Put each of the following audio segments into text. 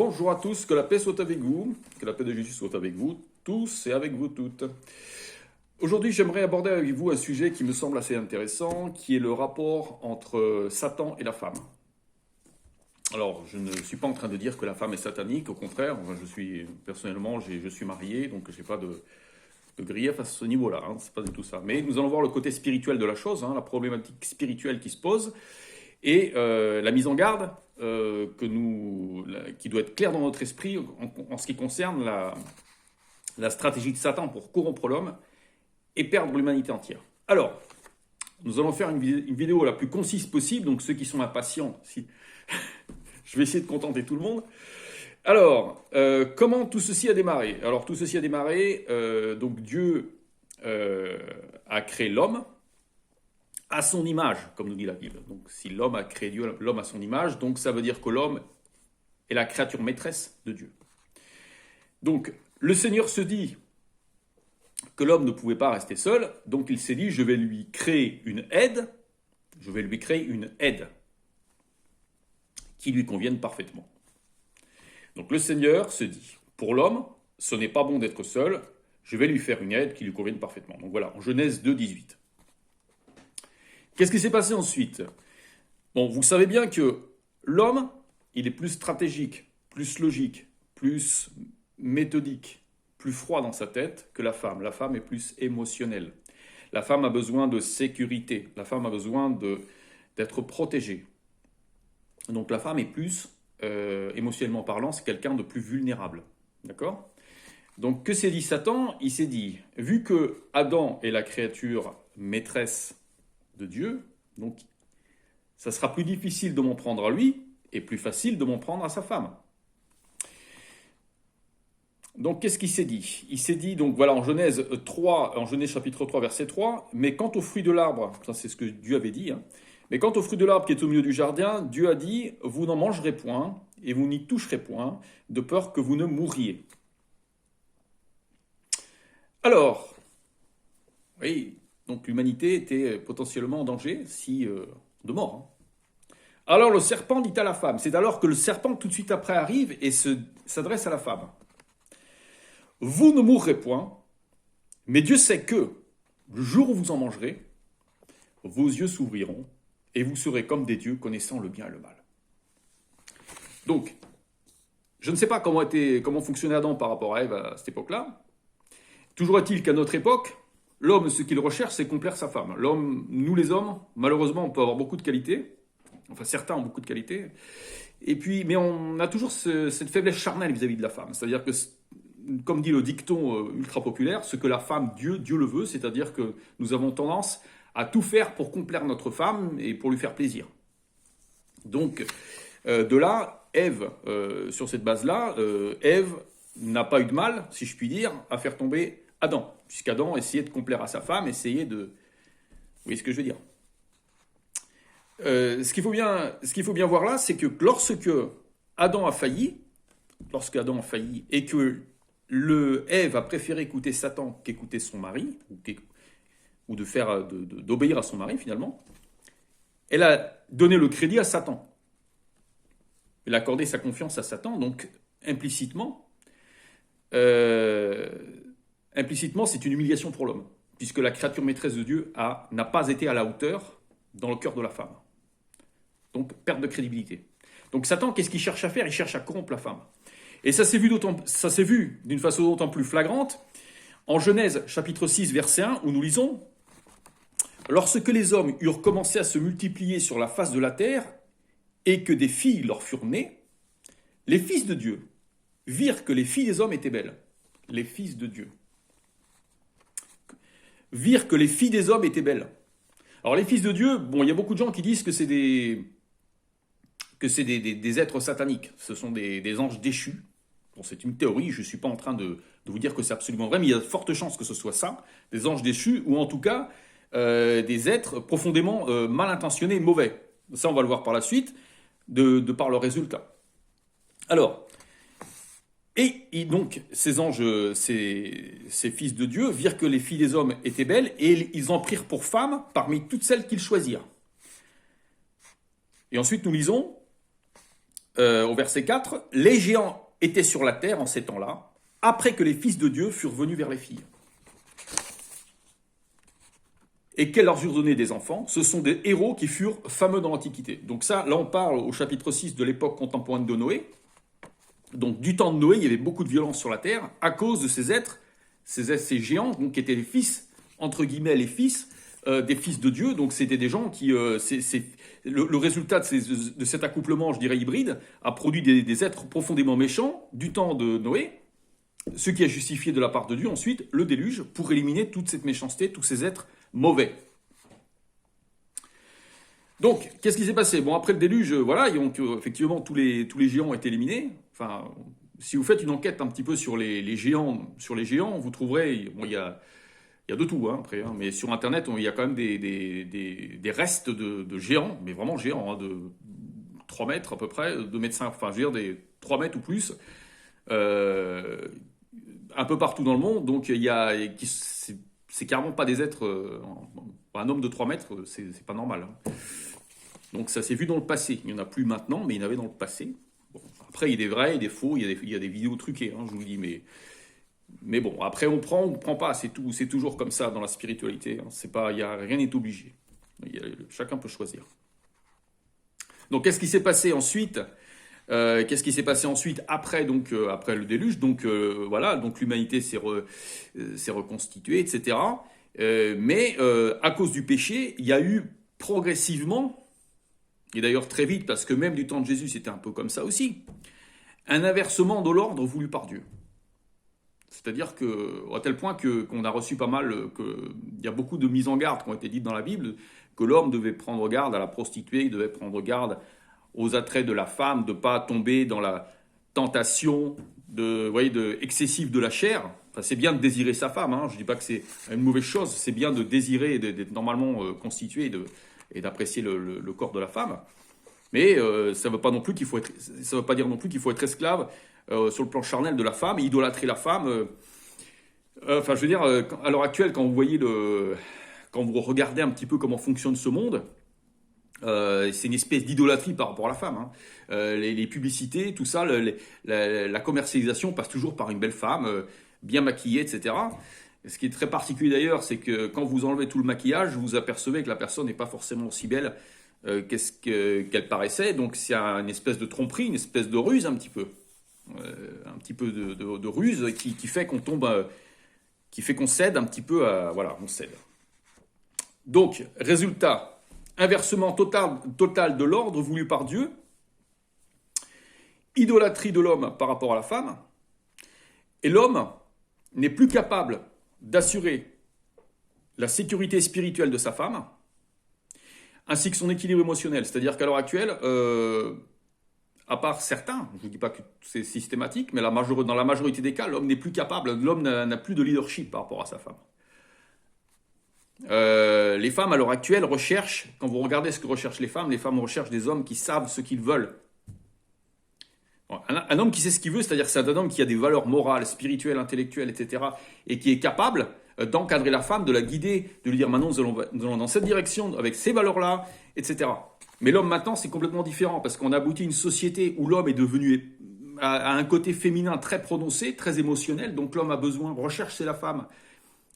Bonjour à tous, que la paix soit avec vous, que la paix de Jésus soit avec vous tous et avec vous toutes. Aujourd'hui, j'aimerais aborder avec vous un sujet qui me semble assez intéressant, qui est le rapport entre Satan et la femme. Alors, je ne suis pas en train de dire que la femme est satanique, au contraire, personnellement, je suis marié, donc je n'ai pas de grief à ce niveau-là, c'est pas du tout ça. Mais nous allons voir le côté spirituel de la chose, la problématique spirituelle qui se pose, et la mise en garde qui doit être claire dans notre esprit en ce qui concerne la stratégie de Satan pour corrompre l'homme et perdre l'humanité entière. Alors, nous allons faire une vidéo la plus concise possible, donc ceux qui sont impatients, je vais essayer de contenter tout le monde. Alors, comment tout ceci a démarré? Alors, tout ceci a démarré, donc Dieu a créé l'homme à son image, comme nous dit la Bible. Donc, si l'homme a créé l'homme à son image, donc ça veut dire que l'homme est la créature maîtresse de Dieu. Donc, le Seigneur se dit que l'homme ne pouvait pas rester seul, donc il s'est dit, je vais lui créer une aide qui lui convienne parfaitement. Donc le Seigneur se dit, pour l'homme, ce n'est pas bon d'être seul, je vais lui faire une aide qui lui convienne parfaitement. Donc voilà, en Genèse 2, 18. Qu'est-ce qui s'est passé ensuite? Bon, vous savez bien que l'homme, il est plus stratégique, plus logique, plus méthodique, plus froid dans sa tête que la femme. La femme est plus émotionnelle. La femme a besoin de sécurité. La femme a besoin d'être protégée. Donc la femme est plus, émotionnellement parlant, c'est quelqu'un de plus vulnérable. D'accord? Donc que s'est dit Satan? Il s'est dit, vu que Adam est la créature maîtresse de Dieu, donc ça sera plus difficile de m'en prendre à lui et plus facile de m'en prendre à sa femme. Donc qu'est-ce qu'il s'est dit? Il s'est dit, donc voilà, en Genèse chapitre 3, verset 3, mais quant au fruit de l'arbre, ça c'est ce que Dieu avait dit, mais quant au fruit de l'arbre qui est au milieu du jardin, Dieu a dit, vous n'en mangerez point et vous n'y toucherez point, de peur que vous ne mouriez. Alors, oui, donc l'humanité était potentiellement en danger de mort. Alors le serpent dit à la femme, c'est alors que le serpent tout de suite après arrive et s'adresse à la femme. Vous ne mourrez point, mais Dieu sait que le jour où vous en mangerez, vos yeux s'ouvriront et vous serez comme des dieux connaissant le bien et le mal. Donc, je ne sais pas comment fonctionnait Adam par rapport à Ève à cette époque-là. Toujours est-il qu'à notre époque, l'homme, ce qu'il recherche, c'est complaire sa femme. L'homme, nous les hommes, malheureusement, on peut avoir beaucoup de qualités. Enfin, certains ont beaucoup de qualités. Et puis, mais on a toujours cette faiblesse charnelle vis-à-vis de la femme. C'est-à-dire que, comme dit le dicton ultra populaire, ce que la femme, Dieu le veut. C'est-à-dire que nous avons tendance à tout faire pour complaire notre femme et pour lui faire plaisir. Donc, de là, Ève, sur cette base-là, Ève n'a pas eu de mal, si je puis dire, à faire tomber Adam, puisqu'Adam essayait de complaire à sa femme, essayait de... Vous voyez ce que je veux dire? Ce qu'il faut bien voir là, c'est que lorsque Adam a failli, et que Ève a préféré écouter Satan qu'écouter son mari, ou d'obéir à son mari finalement, elle a donné le crédit à Satan. Elle a accordé sa confiance à Satan, donc implicitement, c'est une humiliation pour l'homme, puisque la créature maîtresse de Dieu n'a pas été à la hauteur dans le cœur de la femme. Donc, perte de crédibilité. Donc, Satan, qu'est-ce qu'il cherche à faire? Il cherche à corrompre la femme. Et ça s'est vu d'une façon d'autant plus flagrante en Genèse, chapitre 6, verset 1, où nous lisons « Lorsque les hommes eurent commencé à se multiplier sur la face de la terre, et que des filles leur furent nées, les fils de Dieu virent que les filles des hommes étaient belles. » Les fils de Dieu virent que les filles des hommes étaient belles. Alors les fils de Dieu, bon, il y a beaucoup de gens qui disent que c'est des êtres sataniques, ce sont des anges déchus. Bon, c'est une théorie, je ne suis pas en train de vous dire que c'est absolument vrai, mais il y a de fortes chances que ce soit ça, des anges déchus, ou en tout cas des êtres profondément mal intentionnés et mauvais. Ça, on va le voir par la suite, de par le résultat. Alors, et donc, ces anges, ces fils de Dieu, virent que les filles des hommes étaient belles, et ils en prirent pour femmes parmi toutes celles qu'ils choisirent. Et ensuite, nous lisons, au verset 4, « Les géants étaient sur la terre en ces temps-là, après que les fils de Dieu furent venus vers les filles. Et qu'elles leur eurent donné des enfants, ce sont des héros qui furent fameux dans l'Antiquité. » Donc ça, là on parle au chapitre 6 de l'époque contemporaine de Noé. Donc du temps de Noé, il y avait beaucoup de violence sur la terre à cause de ces êtres, ces géants, donc, qui étaient les fils, entre guillemets, les fils des fils de Dieu. Donc c'était des gens qui... le résultat de cet accouplement, je dirais hybride, a produit des êtres profondément méchants du temps de Noé, ce qui a justifié de la part de Dieu ensuite le déluge pour éliminer toute cette méchanceté, tous ces êtres mauvais. Donc, qu'est-ce qui s'est passé? Bon, après le déluge, voilà, donc, effectivement, tous les géants ont été éliminés. Enfin, si vous faites une enquête un petit peu sur les géants, vous trouverez, bon, il y a de tout, hein, après, hein, mais sur Internet, il y a quand même des restes de géants, mais vraiment géants, hein, de 3 mètres à peu près, 2 mètres 5, enfin, je veux dire, des 3 mètres ou plus, un peu partout dans le monde. Donc, c'est carrément pas des êtres, un homme de 3 mètres, c'est pas normal, hein. Donc ça s'est vu dans le passé. Il n'y en a plus maintenant, mais il y en avait dans le passé. Bon, après, il y a des vrais, il y a des faux, il y a des vidéos truquées, hein, je vous le dis. Mais bon, après, on ne prend pas, c'est tout. C'est toujours comme ça dans la spiritualité. Hein. Rien n'est obligé. Chacun peut choisir. Donc, qu'est-ce qui s'est passé ensuite? Après, après le déluge? Donc, voilà, donc l'humanité s'est reconstituée, etc. Mais à cause du péché, il y a eu progressivement, et d'ailleurs très vite, parce que même du temps de Jésus, c'était un peu comme ça aussi, un inversement de l'ordre voulu par Dieu. C'est-à-dire à tel point qu'on a reçu pas mal, il y a beaucoup de mises en garde qui ont été dites dans la Bible, que l'homme devait prendre garde à la prostituée, il devait prendre garde aux attraits de la femme, de ne pas tomber dans la tentation excessive de la chair. Enfin, c'est bien de désirer sa femme, hein. Je ne dis pas que c'est une mauvaise chose, c'est bien de désirer, d'être normalement constitué et d'apprécier le corps de la femme. Mais ça ne veut pas dire non plus qu'il faut être esclave sur le plan charnel de la femme, et idolâtrer la femme. Enfin, je veux dire, à l'heure actuelle, quand vous regardez un petit peu comment fonctionne ce monde, c'est une espèce d'idolâtrie par rapport à la femme, hein. Les publicités, tout ça, la commercialisation passe toujours par une belle femme, bien maquillée, etc. Et ce qui est très particulier d'ailleurs, c'est que quand vous enlevez tout le maquillage, vous apercevez que la personne n'est pas forcément aussi belle qu'elle paraissait. Donc c'est une espèce de tromperie, une espèce de ruse un petit peu. Un petit peu de ruse qui fait qu'on tombe, qui fait qu'on cède un petit peu voilà, on cède. Donc, résultat, inversement total de l'ordre voulu par Dieu, idolâtrie de l'homme par rapport à la femme, et l'homme n'est plus capable d'assurer la sécurité spirituelle de sa femme, ainsi que son équilibre émotionnel. C'est-à-dire qu'à l'heure actuelle, à part certains, je ne dis pas que c'est systématique, mais dans la majorité des cas, l'homme n'est plus capable, l'homme n'a plus de leadership par rapport à sa femme. Les femmes à l'heure actuelle recherchent, quand vous regardez ce que recherchent les femmes recherchent des hommes qui savent ce qu'ils veulent. Un homme qui sait ce qu'il veut, c'est-à-dire que c'est un homme qui a des valeurs morales, spirituelles, intellectuelles, etc., et qui est capable d'encadrer la femme, de la guider, de lui dire maintenant nous allons dans cette direction, avec ces valeurs-là, etc. Mais l'homme maintenant c'est complètement différent, parce qu'on a abouti à une société où l'homme est devenu à un côté féminin très prononcé, très émotionnel, donc l'homme a besoin, recherche chez la femme,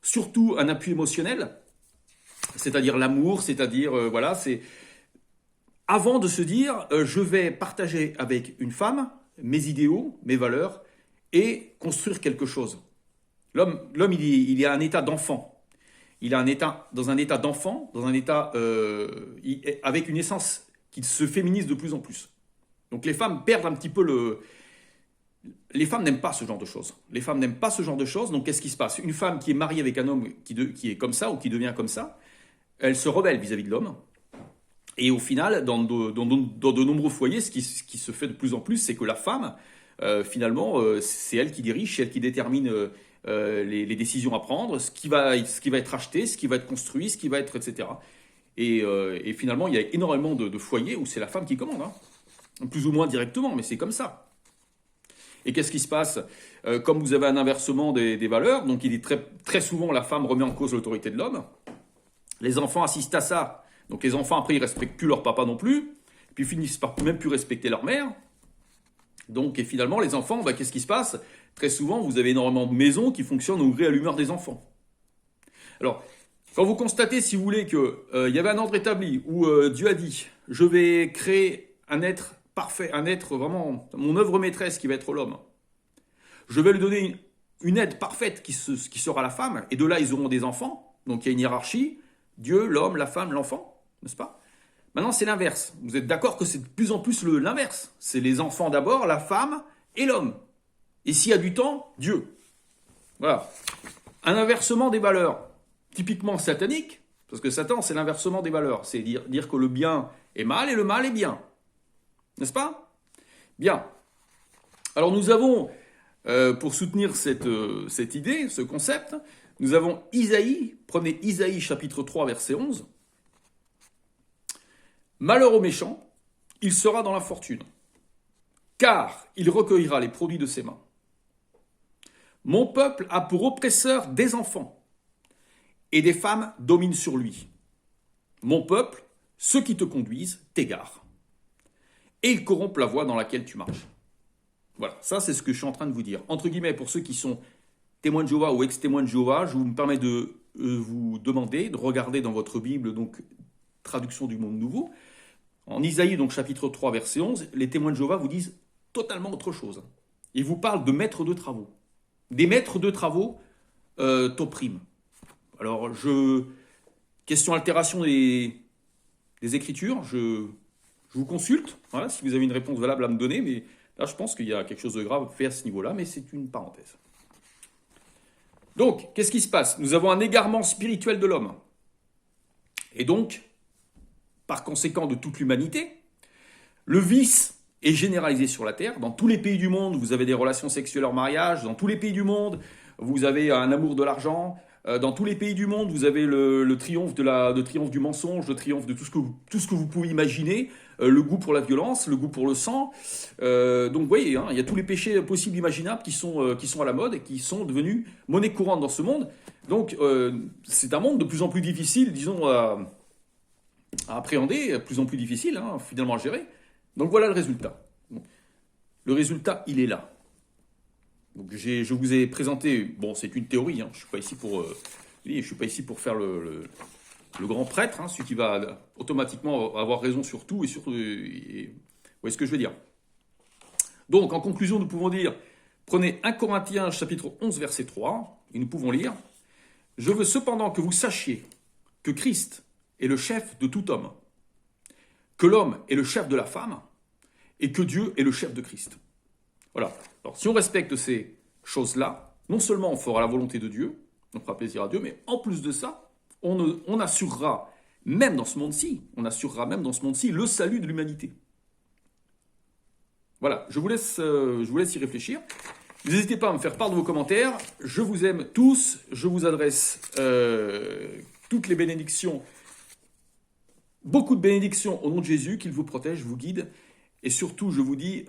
surtout un appui émotionnel, c'est-à-dire l'amour, c'est-à-dire, voilà, c'est... Avant de se dire, je vais partager avec une femme mes idéaux, mes valeurs, et construire quelque chose. L'homme il est à un état d'enfant. Il est dans un état d'enfant, dans un état avec une essence qui se féminise de plus en plus. Donc les femmes perdent un petit peu Les femmes n'aiment pas ce genre de choses. Les femmes n'aiment pas ce genre de choses, donc qu'est-ce qui se passe? Une femme qui est mariée avec un homme qui est comme ça, ou qui devient comme ça, elle se rebelle vis-à-vis de l'homme. Et au final, dans de nombreux foyers, ce qui se fait de plus en plus, c'est que la femme, finalement, c'est elle qui dirige, c'est elle qui détermine les décisions à prendre, ce qui va être acheté, ce qui va être construit, ce qui va être, etc. Et finalement, il y a énormément de foyers où c'est la femme qui commande, hein. Plus ou moins directement, mais c'est comme ça. Et qu'est-ce qui se passe? Comme vous avez un inversement des valeurs, donc il est très souvent la femme remet en cause l'autorité de l'homme. Les enfants assistent à ça. Donc les enfants, après, ils ne respectent plus leur papa non plus, puis ils finissent par même plus respecter leur mère. Donc, et finalement, les enfants, qu'est-ce qui se passe? Très souvent, vous avez énormément de maisons qui fonctionnent au gré à l'humeur des enfants. Alors, quand vous constatez, si vous voulez, qu'il y avait un ordre établi où Dieu a dit, je vais créer un être parfait, un être vraiment, mon œuvre maîtresse qui va être l'homme. Je vais lui donner une aide parfaite qui sera la femme, et de là, ils auront des enfants. Donc, il y a une hiérarchie, Dieu, l'homme, la femme, l'enfant, n'est-ce pas? Maintenant, c'est l'inverse. Vous êtes d'accord que c'est de plus en plus l'inverse. C'est les enfants d'abord, la femme et l'homme. Et s'il y a du temps, Dieu. Voilà. Un inversement des valeurs. Typiquement satanique, parce que Satan, c'est l'inversement des valeurs. C'est dire que le bien est mal et le mal est bien. N'est-ce pas? Bien. Alors nous avons, pour soutenir cette idée, ce concept, nous avons Isaïe. Prenez Isaïe chapitre 3, verset 11. Malheur au méchant, il sera dans la fortune, car il recueillera les produits de ses mains. Mon peuple a pour oppresseur des enfants, et des femmes dominent sur lui. Mon peuple, ceux qui te conduisent, t'égarent, et ils corrompent la voie dans laquelle tu marches. Voilà, ça c'est ce que je suis en train de vous dire. Entre guillemets, pour ceux qui sont témoins de Jéhovah ou ex-témoins de Jéhovah, je me permets de vous demander de regarder dans votre Bible, donc traduction du Monde Nouveau. En Isaïe, donc chapitre 3, verset 11, les témoins de Jéhovah vous disent totalement autre chose. Ils vous parlent de maîtres de travaux. Des maîtres de travaux t'oppriment. Alors, question altération des Écritures, je vous consulte, voilà, si vous avez une réponse valable à me donner, mais là, je pense qu'il y a quelque chose de grave fait à ce niveau-là, mais c'est une parenthèse. Donc, qu'est-ce qui se passe? Nous avons un égarement spirituel de l'homme. Et donc, par conséquent de toute l'humanité, le vice est généralisé sur la Terre. Dans tous les pays du monde, vous avez des relations sexuelles hors mariage. Dans tous les pays du monde, vous avez un amour de l'argent. Dans tous les pays du monde, vous avez le triomphe triomphe du mensonge, le triomphe de tout ce que vous pouvez imaginer, le goût pour la violence, le goût pour le sang. Donc vous voyez, il y a tous les péchés possibles imaginables qui sont à la mode et qui sont devenus monnaie courante dans ce monde. Donc c'est un monde de plus en plus difficile, disons, à appréhender, de plus en plus difficile, finalement à gérer. Donc voilà le résultat. Le résultat, il est là. Donc je vous ai présenté, bon c'est une théorie, je ne suis pas ici pour faire le grand prêtre, celui qui va automatiquement avoir raison sur tout vous voyez ce que je veux dire. Donc en conclusion, nous pouvons dire, prenez 1 Corinthiens chapitre 11 verset 3, et nous pouvons lire, « Je veux cependant que vous sachiez que Christ est le chef de tout homme, que l'homme est le chef de la femme, et que Dieu est le chef de Christ. » Voilà. Alors, si on respecte ces choses-là, non seulement on fera la volonté de Dieu, on fera plaisir à Dieu, mais en plus de ça, on assurera, même dans ce monde-ci, le salut de l'humanité. Voilà, je vous laisse y réfléchir. N'hésitez pas à me faire part de vos commentaires. Je vous aime tous. Je vous adresse toutes les bénédictions, beaucoup de bénédictions au nom de Jésus, qu'il vous protège, vous guide. Et surtout, je vous dis,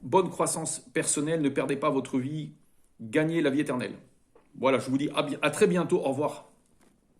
bonne croissance personnelle, ne perdez pas votre vie, gagnez la vie éternelle. Voilà, je vous dis à très bientôt, au revoir.